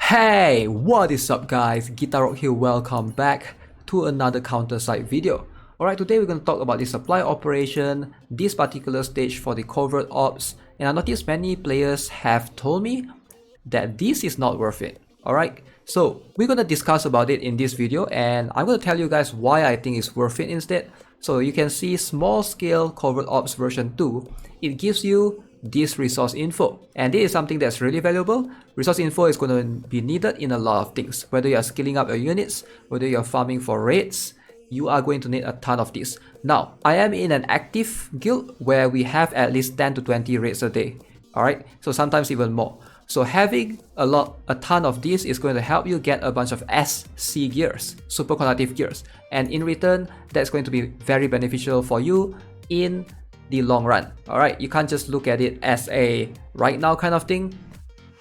Hey, what is up guys? GuitarRock here, welcome back to another counter side video. Alright, today we're going to talk about the supply operation, this particular stage for the covert ops, and I noticed many players have told me that this is not worth it. Alright, so we're going to discuss about it in this video, and I'm going to tell you guys why I think it's worth it instead. So you can see small scale covert ops version 2, it gives you this resource info, and this is something that's really valuable. Resource info is going to be needed in a lot of things. Whether you're scaling up your units, whether you're farming for raids, you are going to need a ton of this. Now, I am in an active guild where we have at least 10 to 20 raids a day. Alright, so sometimes even more. So having a ton of this is going to help you get a bunch of SC gears, super conductive gears, and in return, that's going to be very beneficial for you in the long run. Alright, you can't just look at it as a right now kind of thing.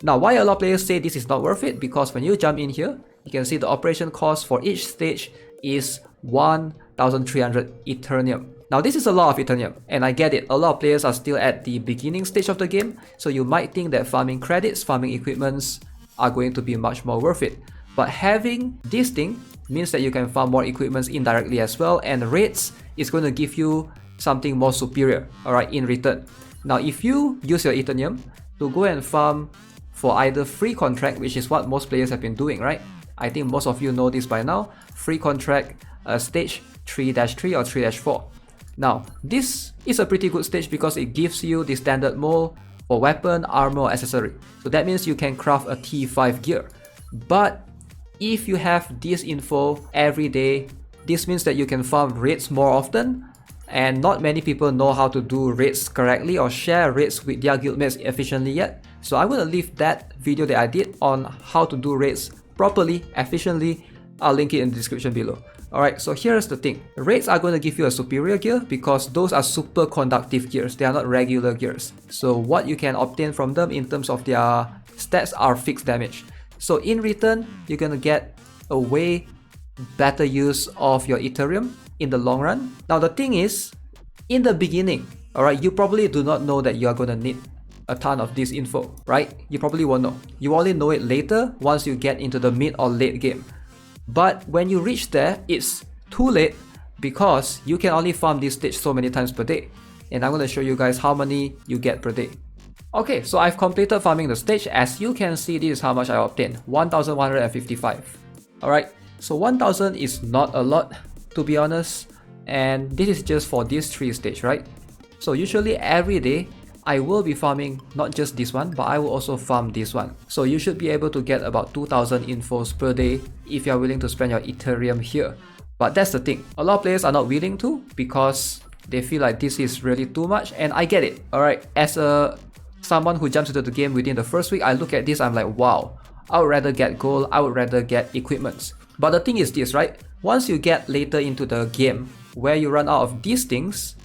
Now, why a lot of players say this is not worth it? Because when you jump in here, you can see the operation cost for each stage is 1,300 Ethereum. Now, this is a lot of Ethereum, and I get it. A lot of players are still at the beginning stage of the game, so you might think that farming credits, farming equipments are going to be much more worth it. But having this thing means that you can farm more equipments indirectly as well, and raids is going to give you something more superior, alright, in return. Now, if you use your Ethereum to go and farm for either free contract, which is what most players have been doing, right? I think most of you know this by now. Free contract stage 3-3 or 3-4. Now, this is a pretty good stage because it gives you the standard mold for weapon, armor, or accessory. So that means you can craft a T5 gear. But if you have this info every day, this means that you can farm raids more often, and not many people know how to do raids correctly or share raids with their guildmates efficiently yet. So I'm going to leave that video that I did on how to do raids properly, efficiently. I'll link it in the description below. Alright, so here's the thing. Raids are going to give you a superior gear because those are super conductive gears. They are not regular gears. So what you can obtain from them in terms of their stats are fixed damage. So in return, you're going to get a way better use of your Ethereum in the long run. Now the thing is, in the beginning, alright, you probably do not know that you are going to need a ton of this info, right? You probably won't know. You only know it later once you get into the mid or late game. But when you reach there, it's too late because you can only farm this stage so many times per day. And I'm going to show you guys how many you get per day. Okay, so I've completed farming the stage. As you can see, this is how much I obtained, 1,155. Alright, so 1,000 is not a lot, to be honest, and this is just for this 3 stage, right? So usually every day I will be farming not just this one, but I will also farm this one. So you should be able to get about 2,000 infos per day if you are willing to spend your Ethereum here. But that's the thing, a lot of players are not willing to because they feel like this is really too much, and I get it. Alright, as someone who jumps into the game within the first week, I look at this, I'm like, wow, I would rather get gold, I would rather get equipments. But the thing is this, right? Once you get later into the game where you run out of these things,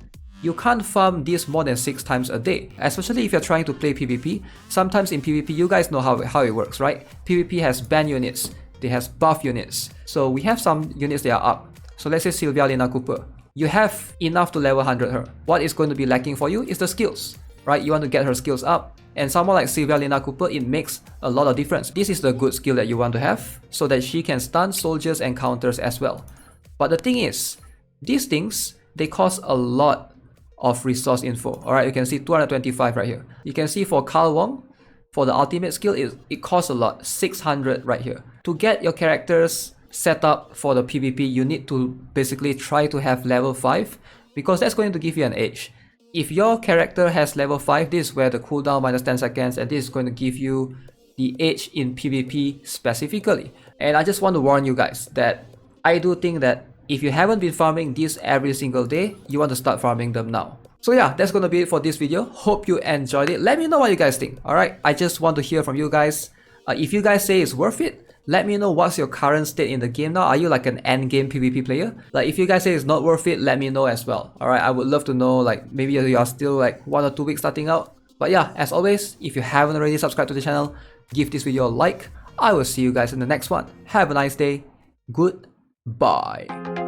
you can't farm this more than 6 times a day. Especially if you're trying to play PvP. Sometimes in PvP, you guys know how it works, right? PvP has ban units, they has buff units. So we have some units that are up. So let's say Sylvia Lena Cooper. You have enough to level 100 her. What is going to be lacking for you is the skills, right? You want to get her skills up. And someone like Sylvia Lena Cooper, it makes a lot of difference. This is the good skill that you want to have so that she can stun soldiers and counters as well. But the thing is, these things, they cost a lot of resource info. Alright, you can see 225 right here. You can see for Carl Wong, for the ultimate skill, it costs a lot, 600 right here. To get your characters set up for the PvP, you need to basically try to have level 5 because that's going to give you an edge. If your character has level 5, this is where the cooldown minus 10 seconds, and this is going to give you the edge in PvP specifically. And I just want to warn you guys that I do think that if you haven't been farming this every single day, you want to start farming them now. So yeah, that's gonna be it for this video. Hope you enjoyed it. Let me know what you guys think. Alright, I just want to hear from you guys. If you guys say it's worth it, let me know what's your current state in the game now. Are you like an end game PvP player? Like if you guys say it's not worth it, let me know as well. Alright, I would love to know, like maybe you are still like 1 or 2 weeks starting out. But yeah, as always, if you haven't already subscribed to the channel, give this video a like. I will see you guys in the next one. Have a nice day. Goodbye.